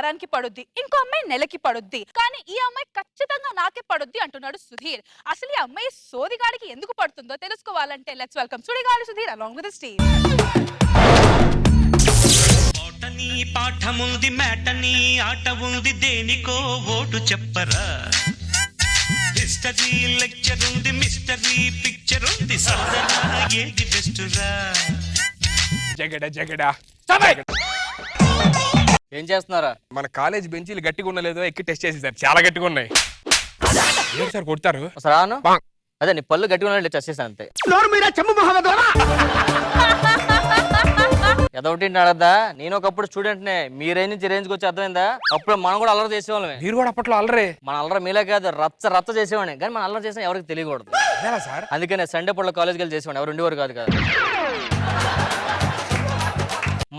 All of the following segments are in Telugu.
వారానికి పడుద్ది, ఇంకో అమ్మాయి నెలకి పడుద్ది, కానీ ఈ అమ్మాయి ఖచ్చితంగా నాకే పడుద్ది అంటున్నాడు సుధీర్. అసలు ఈ అమ్మాయి సోదిగాడికి ఎందుకు పడుతుందో తెలుసుకోవాలంటే let's welcome Sudigali Sudheer along with the team. ఓటని పాఠముంది మేటని ఆట ఉంది దేనికో ఓటు చెప్పరా. హిస్టరీ లెక్చర్ ఉంది మిస్టరీ పిక్చర్ ఉంది సోదరా ఏది బెస్ట్ రా. జగడ జగడ ఏం చేస్తున్నారా? మన కాలేజ్ బెంచీలు గట్టిగా ఉండలేదో ఎక్కి టెస్ట్ చేసి సార్, చాలా గట్టిగా ఉన్నాయి. ఏంటి సార్ కొడతారు? రాను అదే నీ పళ్ళు గట్టిగా ఉన్నట్టు టెస్ట్ చేశాను అంతే. ఏదొకటి అడద్దా, నేను ఒకప్పుడు స్టూడెంట్ నే, మీ రేంజ్ నుంచి రేంజ్కి వచ్చి అర్థమైందా? అప్పుడు మనం కూడా అల్లరి చేసేవాళ్ళమే. మీరు కూడా అప్పట్లో అల్లరే? మన అల్లరి మీలే కాదు, రచ్చ రచ్చ చేసేవాడిని, కానీ మన అల్లరి చేసిన ఎవరికి తెలియకూడదు సార్. అందుకనే సండే పూట కాలేజ్కి వెళ్ళి చేసేవాడిని, ఎవరు ఉండేవారు కాదు కదా.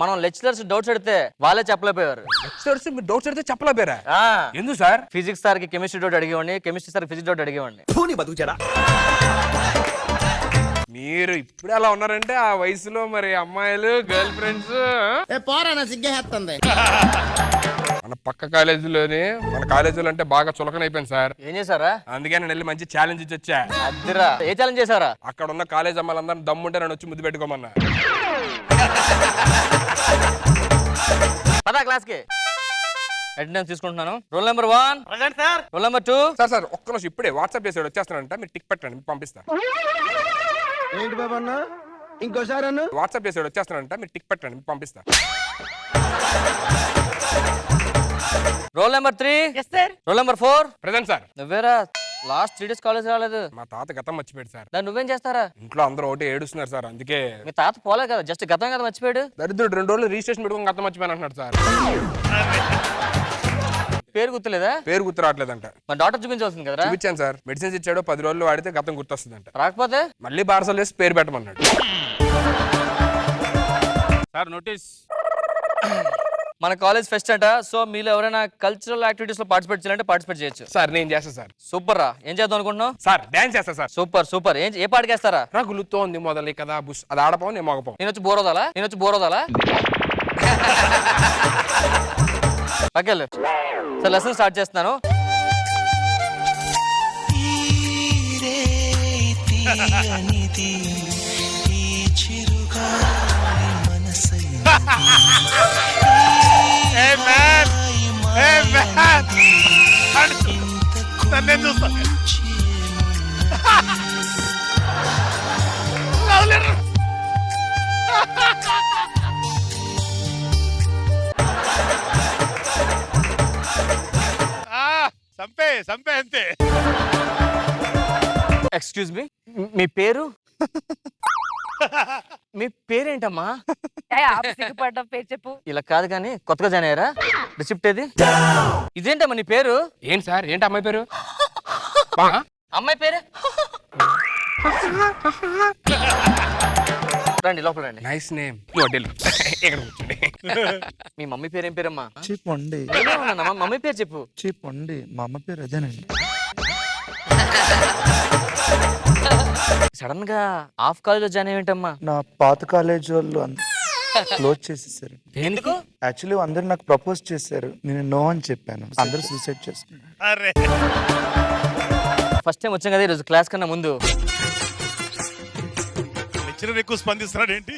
మనం లెక్చరర్స్ డౌట్స్ అడితే వాళ్ళే చెప్పలేకపోయారు. లెక్చరర్స్ మీరు డౌట్స్ అడితే చెప్పలేకపోయారా? ఎందుకు సార్? ఫిజిక్స్ సార్ కి కెమిస్ట్రీ డౌట్ అడిగేవాడిని, కెమిస్ట్రీ సార్ ఫిజిక్స్ డౌట్ అడిగేవాడిని. మీరు ఇప్పుడు అలా ఉన్నారంటే ఆ వయసులో మరి అమ్మాయిలు గర్ల్ ఫ్రెండ్స్ మన పక్క కాలేజీలోనే, మన కాలేజీలో అంటే బాగా చులకన అయిపోయింది సార్. ఏం చేశారా? అందుకే నేను వెళ్ళి మంచి ఛాలెంజ్ ఇచ్చి వచ్చా. అద్దరా, ఏ ఛాలెంజ్ చేశారా? అక్కడ ఉన్న కాలేజ్ అమ్మాయిలందరూ దమ్ముంటే నన్ను వచ్చి ముద్దు పెట్టుకోమన్నా. పదా క్లాస్ కి అటెండెన్స్ తీసుకుంటున్నాను. Roll number 1 present sir. Roll number 2 sir ఒక్క నిమిషం ఇప్పుడే వాట్సాప్ చేసాడు వచ్చేస్తానంట, మీరు టిక్ పెట్టండి పంపిస్తా. ఏంటి బాబు అన్న ఇంకోసారి అన్న వాట్సాప్ చేసాడు వచ్చేస్తానంట, మీరు టిక్ పెట్టండి పంపిస్తా. Roll number 3 roll number 4 present sir. నువ్వేరా లాస్ట్ 3 డేస్ కాలేజ్ రాలేదు? మా తాత గతం మర్చిపోయాడు సార్. దాన్ని నువ్వేం చేస్తారా? ఇంట్లో అందరూ ఒకటి ఏడుస్తున్నారు సార్, అందుకే. మీ తాత పోలే కదా, జస్ట్ గతం కదా మర్చిపోయాడు. దరిద్రుడు 2 రోజులు రిజిస్ట్రేషన్ పెట్టుకుని గతం మర్చిపోయాను అంటున్నాడు సార్. పేరు గుర్తులేదా? పేరు గుర్తు రావట్లేదంట. మా డాక్టర్ చూపించవలసింది కదా. చూపించాను సార్, మెడిసిన్స్ ఇచ్చాడు, 10 రోజులు వాడితే గతం గుర్తొస్తుందంట. రాకపోతే మళ్ళీ బారసాలు వేసి పేరు పెట్టమన్నాడు సార్. నోటీస్. మన కాలేజ్ ఫెస్ట్ అంట, సో మీలో ఎవరైనా కల్చరల్ యాక్టివిటీస్ లో పార్టిసిపేట్ చేయాలంటే పార్టిసిపేట్ చేయొచ్చు సార్. నేను చేస్తా సార్. సూపర్ రా. ఏం చేద్దాం అనుకుంటున్నావు? సార్ డాన్స్ చేస్తా సార్. Super super. ఏ పాటకేస్తారా? రగులుతో ఉంది మొదలు కదా బుస్, అది ఆడపోం నేను మోగపోం. నేను వచ్చి బోరోదాలా ఓకేలే సార్, లెసన్ స్టార్ట్ చేస్తున్నాను. నన్నే చూస్తా. సంపే అంతే. ఎక్స్క్యూజ్ మీ, మీ పేరు? మీ పేరేంటమ్మా? పేరు చెప్పు. ఇలా కాదు కానీ కొత్తగా జాయిన్ అయ్యారా? రిసిప్ట్ ఏది? ఇదేంటమ్మా నీ పేరు? ఏంటి సార్? ఏంటి అమ్మాయి పేరు? అమ్మాయి పేరు? రండి లోపల రండి. Nice name. ఇక్కడ కూర్చోండి. మీ మమ్మీ పేరు ఏం పేరమ్మా? చెప్పండి మమ్మీ పేరు చెప్పు. చెప్పండి మా అమ్మ పేరు అదేనండి. సడన్ గా హాఫ్ కాలేజ్ లో జాయిన్ అయ్యేంటమ్మా? నా పాత కాలేజ్ వాళ్ళు క్లోజ్ చేసేసారు. ఎందుకు? యాక్చువల్లీ అందరు నాకు ప్రపోజ్ చేశారు, నేను నో అని చెప్పాను. అందరు సూసైడ్ చేసుకున్నారు. ఫస్ట్ టైం వచ్చాం కదా ఈరోజు క్లాస్ కన్నా ముందు. లెక్చరర్ ఎక్కువ స్పందిస్తున్నాడు ఏంటి?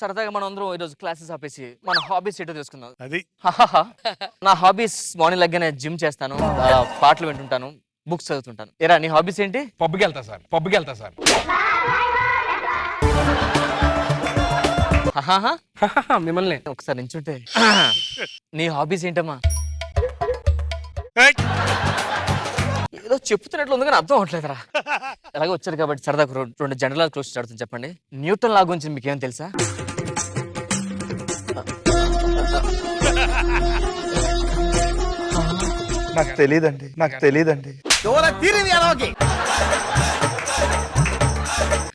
సరదాగా మనం అందరం ఈరోజు క్లాసెస్ ఆపేసి మన హాబీస్ ఏంటో తెలుసుకుందాం. అది నా హాబీస్ మార్నింగ్ లెగ్గానే జిమ్ చేస్తాను, పాటలు వింటుంటాను, బుక్స్ చదువుతుంటాను. ఏరా నీ హాబీస్ ఏంటి? పబ్కి వెళ్తా సార్. మిమ్మల్ని ఒకసారి నించుంటే. నీ హాబీస్ ఏంటమ్మా? ఏదో చెప్తున్నట్లు ఉంది కానీ అర్థం అవట్లేదురా. ఎలాగో వచ్చారు కాబట్టి సరదాకు 2 జనరల్ క్లోజ్ అడుగుతుంది. చెప్పండి, న్యూటన్ లా గురించి మీకేం తెలుసా? నాకు తెలియదండి.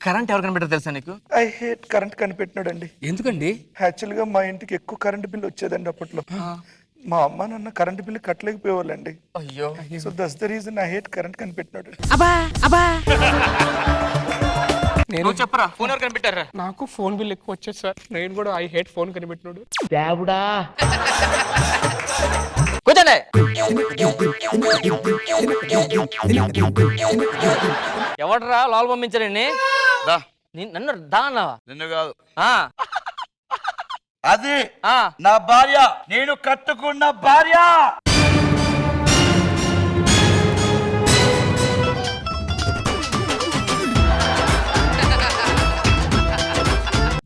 కరెంట్ ఎవరు కనిపెట్టారు తెలుసా నీకు? ఐ హేట్ కరెంట్ కనిపెట్టినాడండి. ఎందుకండి? యాక్చువల్ గా మా ఇంటికి ఎక్కువ కరెంట్ బిల్ వచ్చేదండి అప్పట్లో. మా అమ్మ నాన్న కరెంట్ బిల్ కట్టలేకపోయేవాళ్ళండి. అయ్యో. So that's the reason I hate current కనిపెట్టినాడు. నువ్వు చెప్పరా ఫోన్ ఎవరు కనిపెట్టారా? నాకు ఫోన్ బిల్ ఎక్కువ వచ్చేది సార్. నేను కూడా ఐ హేట్ ఫోన్ కనిపెట్టినాడు. కూర్చోండి. ఎవడరా లోపల పంపించారండి? నన్ను దా అన్నావా? నిన్ను కాదు, ఆ, అది ఆ. నా భార్య, నేను కట్టుకున్న భార్య.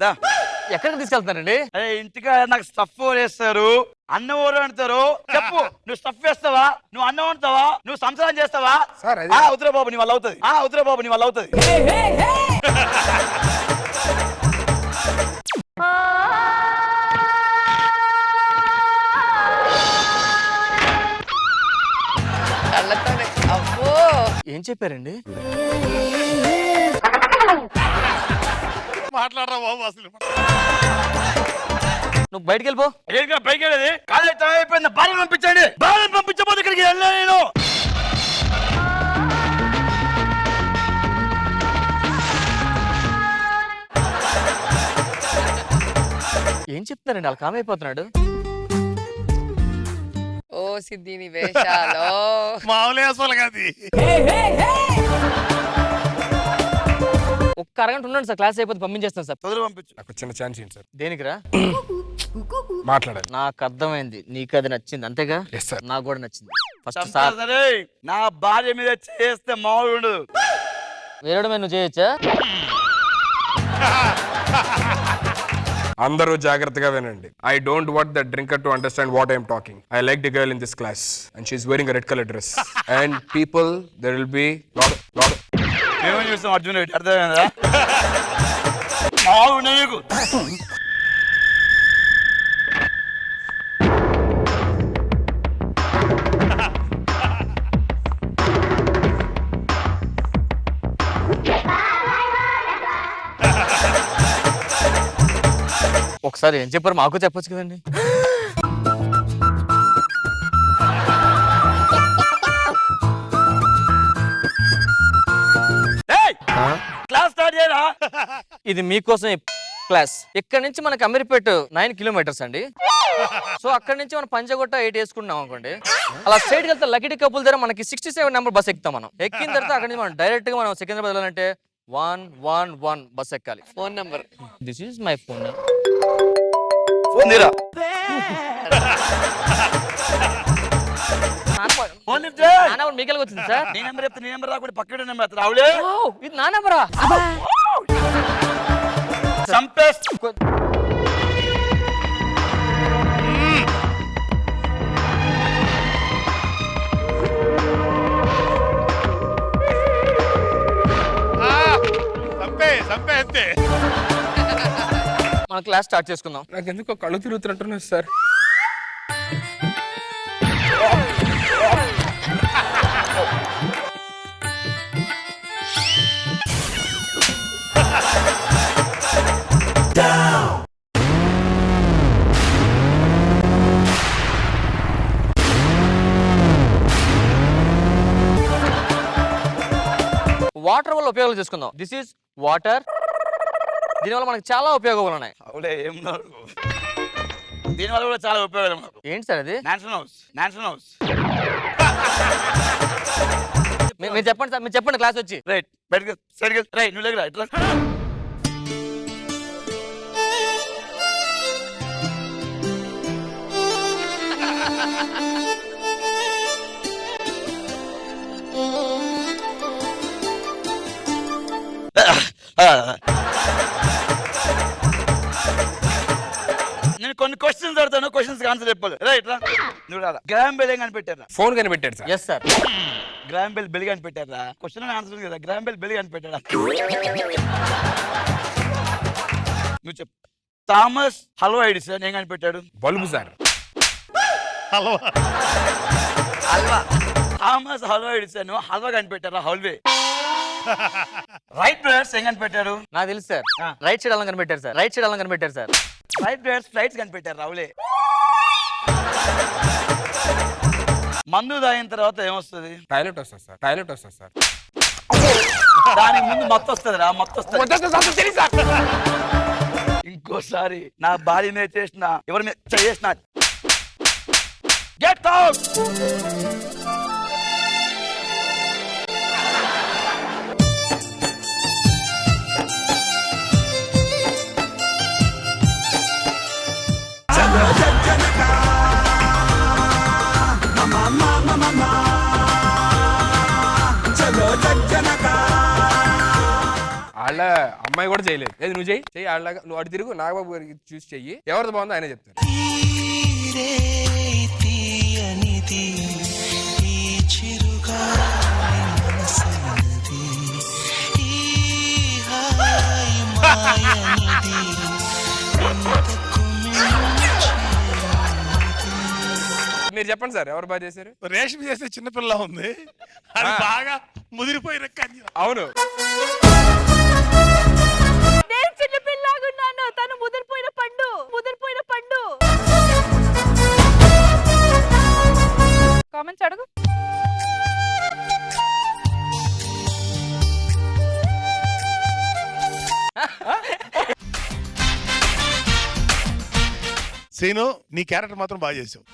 దా. ఎక్కడికి తీసుకెళ్తున్నారండి? అరే ఇంటికి నాకు స్టఫ్ వేస్తారు, అన్నం ఊరు అంటారు. చెప్పు, నువ్వు స్టఫ్ వేస్తావా, నువ్వు అన్నం వండుతావా, నువ్వు సంసారం చేస్తావా? సార్, అది- ఉత్తర బాబు నీ వల్ల అవుతుంది, ఉత్తర బాబు నీ వల్ల అవుతుంది. ఏం చెప్పారండి? మాట్లాడరా బాబు అసలు. నువ్వు బయటికి వెళ్ళిపో. ఏంటి పైకి వెళ్ళేది? కాలేజ్ టైం అయిపోయింది, భార్యను పంపించండి. భార్యను పంపించబోతే ఇక్కడికి వెళ్ళా నేను. ఏం చెప్తున్నారండి? వాళ్ళు కామ్ అయిపోతున్నాడు. ఓ సిద్ధిని వేషాలో మామూలే అసలు కాదు. ఒక్క అరగంట ఉండండి సార్, క్లాస్ అయిపోతే పంపించేస్తాను సార్. తొందరగా పంపించు. నాకు చిన్న ఛాన్స్ ఏంటి సార్? దేనికిరా? మాట్లాడాలి. నాకు అర్థమైంది, నీకు అది నచ్చింది అంతేగా? Yes sir. నాకు కూడా నచ్చింది. ఫస్ట్ సార్ సరే, నా భార్య మీద చేస్తే మామూలు ఉండదు. వేరే మీద నువ్వు చేయొచ్చా? అందరూ జాగ్రత్తగా వినండి. I don't want the drinker to understand what I'm talking. I like the girl in this class and she's wearing red colour dress and people there will be lot. ఏమని చూస్తాం అర్జున్ రెడ్డి, అర్థమైందా? మామూలు ఉండదు నీకు. ఒకసారి ఏం చెప్పారు మాకు చెప్పొచ్చు కదండి. క్లాస్ స్టార్ట్ చేయరా? ఇది మీకోసం క్లాస్. ఇక్కడ నుంచి మనకి అమీర్పేట 9 కిలోమీటర్స్ అండి. సో అక్కడ నుంచి మనం పంచగొట్ట 8 వేసుకున్నాం అనుకోండి, అలా స్ట్రైట్ వెళ్తే లకిడి కపుల్ దగ్గర మనకి 67 నెంబర్ బస్ ఎక్కుతాం. మనం ఎక్కిన తర్వాత అక్కడ నుంచి మనం డైరెక్ట్ గా మనం సికింద్రాబాద్ వెళ్ళాలంటే 111 బస్ ఎక్కాలి. Phone number this is my phone. Phone తీరా. ఫోన్ లిఫ్ట్ చేయి. నా నెంబర్ మీకెళ్ళి వచ్చింది సార్. నీ నెంబర్ చెప్తే నీ నెంబర్ రాకుండా పక్కన నెంబర్ రావులే. వావ్, ఇది నా నెంబరా? చంపేస్తా. సంపే అంతే. మన క్లాస్ స్టార్ట్ చేసుకుందాం. నాకు ఎందుకో కళ్ళు తిరుగుతున్నట్టున్నారు సార్. వాటర్ వల్ల ఉపయోగాలు చేసుకుందాం. This is water. దీనివల్ల మనకి చాలా ఉపయోగాలు ఉన్నాయి. అవులే, ఏం దీనివల్ల కూడా చాలా ఉపయోగాలు మాకు. ఏంటి సార్ అది? న్యాన్సన్ హౌస్. మీరు చెప్పండి సార్, మీరు చెప్పండి క్లాస్ వచ్చి. రైట్, బయటకు సైడ్కి రైట్, నువ్వు లేక ఇట్లా. నేను కొన్ని క్వశ్చన్స్ అడుగుతాను, క్వశ్చన్స్ ఆన్సర్ చెప్పాలి. రైట్ రా, నువ్వు రా. గ్రామ్ బెల్ ఏం కనిపెట్టారా? ఫోన్ కనిపెట్టాడు sir. Yes sir. Graham Bell bell కనిపెట్టారా? క్వశ్చన్ ఆన్సర్ కదా. గ్రామ్ బెల్ బెల్ కనిపెట్టారా? నువ్వు చెప్పు. థామస్ హల్వా ఎడిసన్ ఏం కనిపెట్టాడు? Bulb sir. Halwa. Thomas halwa Edison halwa కనిపెట్టారా? హల్వే. రైట్ బ్రదర్స్ ఏం కనిపెట్టారు? నాకు తెలుసు సార్. రైట్ సైడ్ అలా కనిపెట్టారు సార్. రైట్ సైడ్ అలా కనిపెట్టారు సార్. రైట్ బ్రదర్స్ ఫ్లైట్స్ కనిపెట్టారు. రావులే. మందు తాగిన తర్వాత ఏమొస్తుంది? టాయిలెట్ వస్తుంది సార్. దానికి ముందు మత్తు వస్తుందిరా, మత్తు వస్తుంది. ఇంకోసారి నా భార్య మీద చేసిన, ఎవరి మీద చేసిన, గెట్ అవుట్. వాళ్ళ అమ్మాయి కూడా చేయలేదు. ఏది నువ్వు చెయ్యి వాళ్ళగా, నువ్వు అటు తిరుగు నాగబాబు గారికి చూసి చెయ్యి, ఎవరిది బాగుందో ఆయనే చెప్తారు. మీరు చెప్పండి సార్, ఎవరు బాగా చేశారు? రేషమి చేసే చిన్నపిల్ల ఉంది, అది బాగా ముదిరిపోయిన కన్య. అవును, నేను చిన్నపిల్లలాగున్నాను, తను ముదిరిపోయిన పండు. కామెంట్స్ అడుగు. శ్రీను, నీ క్యారెక్టర్ మాత్రం బాగా చేసావు.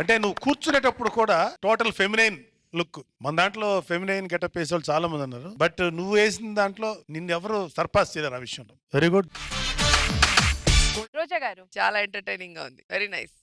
అంటే నువ్వు కూర్చునేటప్పుడు కూడా టోటల్ ఫెమినైన్ లుక్. మన దాంట్లో ఫెమినైన్ గెటప్ వేసే వాళ్ళు చాలా మంది ఉన్నారు, బట్ నువ్వు వేసిన దాంట్లో నిన్ను ఎవరు సర్పాస్ చేయలేరు ఆ విషయంలో. Very good. రోజా గారు చాలా ఎంటర్టైనింగ్ గా ఉంది. Very nice.